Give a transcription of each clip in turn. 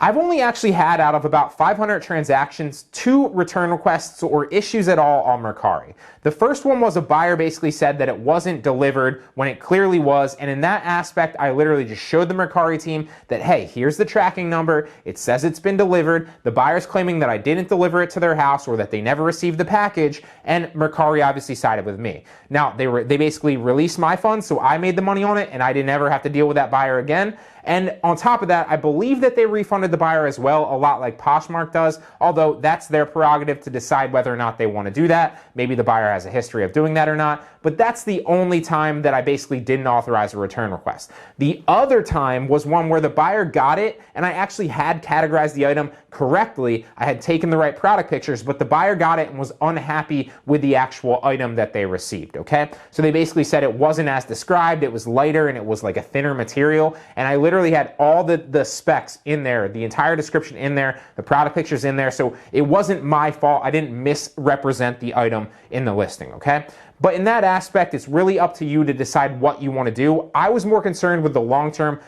I've only actually had, out of about 500 transactions, 2 return requests or issues at all on Mercari. The first one was a buyer basically said that it wasn't delivered when it clearly was, and in that aspect, I literally just showed the Mercari team that, hey, here's the tracking number, it says it's been delivered, the buyer's claiming that I didn't deliver it to their house or that they never received the package, and Mercari obviously sided with me. Now, they basically released my funds, so I made the money on it, and I didn't ever have to deal with that buyer again. And on top of that, I believe that they refunded the buyer as well, a lot like Poshmark does, although that's their prerogative to decide whether or not they want to do that. Maybe the buyer has a history of doing that or not, but that's the only time that I basically didn't authorize a return request. The other time was one where the buyer got it, and I actually had categorized the item correctly. I had taken the right product pictures, but the buyer got it and was unhappy with the actual item that they received, okay? So they basically said it wasn't as described, it was lighter, and it was like a thinner material, and I literally had all the specs in there, the entire description in there, the product pictures in there, so it wasn't my fault. I didn't misrepresent the item in the listing, okay? But in that aspect, it's really up to you to decide what you want to do. I was more concerned with the long-term,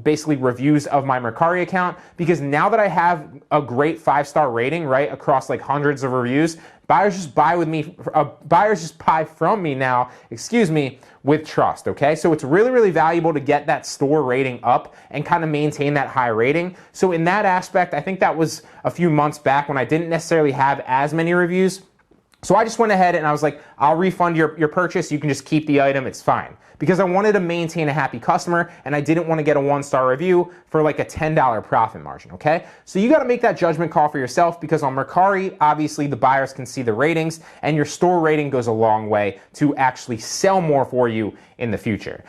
basically reviews of my Mercari account, because now that I have a great 5-star rating, right, across like hundreds of reviews, buyers just buy from me now, with trust, okay? So it's really, really valuable to get that store rating up and kind of maintain that high rating. So in that aspect, I think that was a few months back when I didn't necessarily have as many reviews. So I just went ahead and I was like, I'll refund your purchase. You can just keep the item. It's fine. Because I wanted to maintain a happy customer and I didn't want to get a 1-star review for like a $10 profit margin, okay? So you got to make that judgment call for yourself, because on Mercari, obviously the buyers can see the ratings and your store rating goes a long way to actually sell more for you in the future.